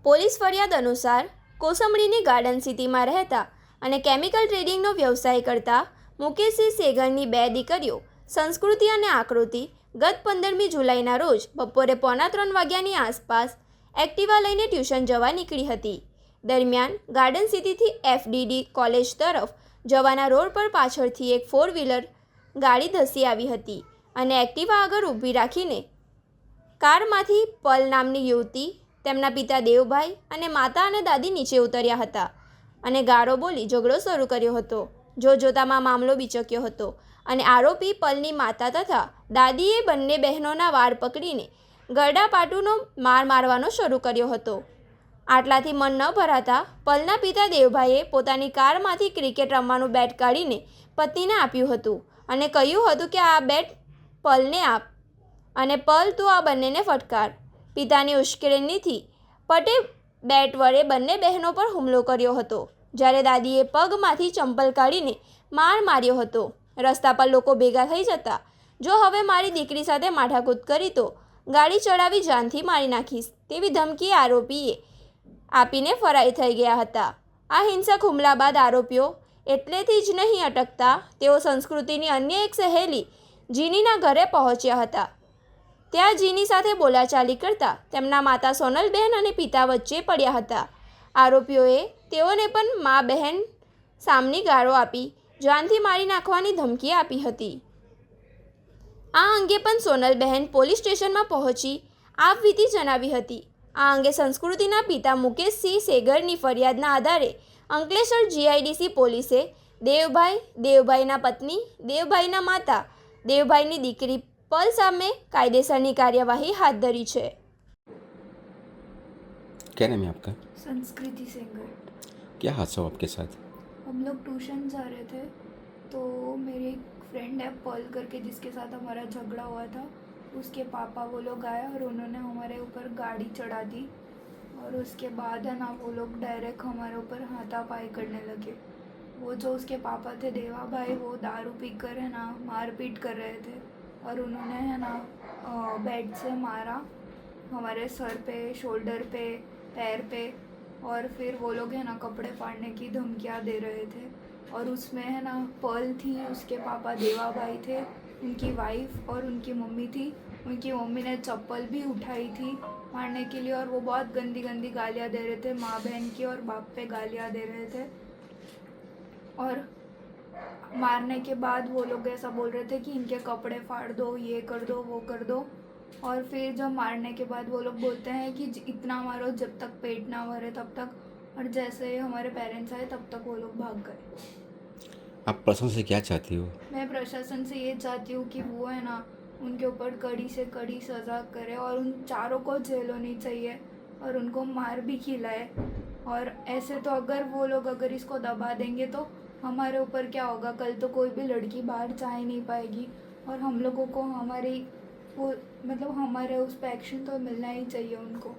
Police ફરિયાદ અનુસાર કોસંબડીની garden સિટીમાં રહેતા અને કેમિકલ ટ્રેડિંગનો વ્યવસાય કરતા મુકેશસિંહ સેગરની બે દીકરીઓ સંસ્કૃતિ અને આકૃતિ ગત 15મી જુલાઈના રોજ બપોરે 2:45 વાગ્યાની આસપાસ એક્ટિવા લઈને ટ્યુશન જવા નીકળી હતી. દરમિયાન ગાર્ડન સિટીથી FDD કોલેજ તરફ જવાના રોડ પર પાછળથી એક 4 વ્હીલર ગાડી ધસી આવી હતી અને એક્ટિવા આગળ ઊભી રાખીને કારમાંથી પલ નામની યુવતી, તેમના પિતા દેવભાઈ અને માતા અને દાદી નીચે ઉતર્યા હતા અને ગાળો બોલી ઝઘડો શરૂ કર્યો હતો. જોતજોતામાં મામલો બિચક્યો હતો અને આરોપી પલની માતા તથા દાદીએ બંને બહેનોના વાળ પકડીને ગરડાપાટુનો માર મારવાનો શરૂ કર્યો હતો. આટલાથી મન ન ભરાતા પલના પિતા દેવભાઈએ પોતાની કારમાંથી ક્રિકેટ રમવાનું બેટ કાઢીને પત્નીને આપ્યું હતું અને કહ્યું હતું કે આ બેટ પલને આપ અને પલ તું આ બંનેને ફટકાર. પિતાની ઉશ્કેરણીથી પટે બેટ વડે બંને બહેનો પર હુમલો કર્યો હતો, જ્યારે દાદીએ પગમાંથી ચંપલ કાઢીને માર માર્યો હતો. રસ્તા પર લોકો ભેગા થઈ જતા, જો હવે મારી દીકરી સાથે માથાકૂટ કરી તો ગાડી ચડાવી જાનથી મારી નાખીશ તેવી ધમકી આરોપીએ આપીને ફરાર થઈ ગયા હતા. આ હિંસક હુમલા બાદ આરોપીઓ એટલેથી જ નહીં અટકતા, તેઓ સંસ્કૃતિની અન્ય એક સહેલી જીનીના ઘરે પહોંચ્યા હતા. ત્યાં જીની સાથે બોલાચાલી કરતા તેમના માતા સોનલબહેન અને પિતા વચ્ચે પડ્યા હતા. આરોપીઓએ તેઓને પણ મા બહેન સામની ગાળો આપી જાનથી મારી નાખવાની ધમકી આપી હતી. આ અંગે પણ સોનલબહેન પોલીસ સ્ટેશનમાં પહોંચી આપવીતી જણાવી હતી. આ અંગે સંસ્કૃતિના પિતા મુકેશસિંહ સેગરની ફરિયાદના આધારે અંકલેશ્વર GIDC પોલીસે દેવભાઈ, દેવભાઈના પત્ની, દેવભાઈના માતા, દેવભાઈની દીકરી पल सामे कायदेसरनी कार्यवाही हाथ धरी है। क्या नाम है आपका? संस्कृति सेंगर। क्या हादसा हुआ आपके साथ? हम लोग ट्यूशन जा रहे थे तो मेरी एक फ्रेंड है पल करके, जिसके साथ हमारा झगड़ा हुआ था, उसके पापा वो लोग आए और उन्होंने हमारे ऊपर गाड़ी चढ़ा दी और उसके बाद है ना वो लोग डायरेक्ट हमारे ऊपर हाथापाई करने लगे। वो जो उसके पापा थे देवा भाई, वो दारू पीकर है ना मारपीट कर रहे थे और उन्होंने है ना बेड से मारा हमारे सर पे, शोल्डर पे, पैर पे, और फिर वो लोग है ना कपड़े फाड़ने की धमकियाँ दे रहे थे। और उसमें है ना पल थी, उसके पापा देवा भाई थे, उनकी वाइफ और उनकी मम्मी थी। उनकी मम्मी ने चप्पल भी उठाई थी मारने के लिए और वो बहुत गंदी गंदी गालियाँ दे रहे थे, माँ बहन की और बाप पे गालियाँ दे रहे थे। और मारने के बाद वो लोग ऐसा बोल रहे थे कि इनके कपड़े फाड़ दो, ये कर दो, वो कर दो। और फिर जब मारने के बाद वो लोग बोलते हैं कि इतना मारो जब तक पेट ना भरे तब तक। और जैसे हमारे पेरेंट्स आए तब तक वो लोग भाग गए। आप प्रशासन से क्या चाहती हो? मैं प्रशासन से ये चाहती हूँ कि वो है ना उनके ऊपर कड़ी से कड़ी सज़ा करे और उन चारों को जेल होनी चाहिए और उनको मार भी खिलाए। और ऐसे तो अगर वो लोग अगर इसको दबा देंगे तो हमारे ऊपर क्या होगा? कल तो कोई भी लड़की बाहर जा ही नहीं पाएगी और हम लोगों को हमारे वो मतलब हमारे उस पर एक्शन तो मिलना ही चाहिए उनको।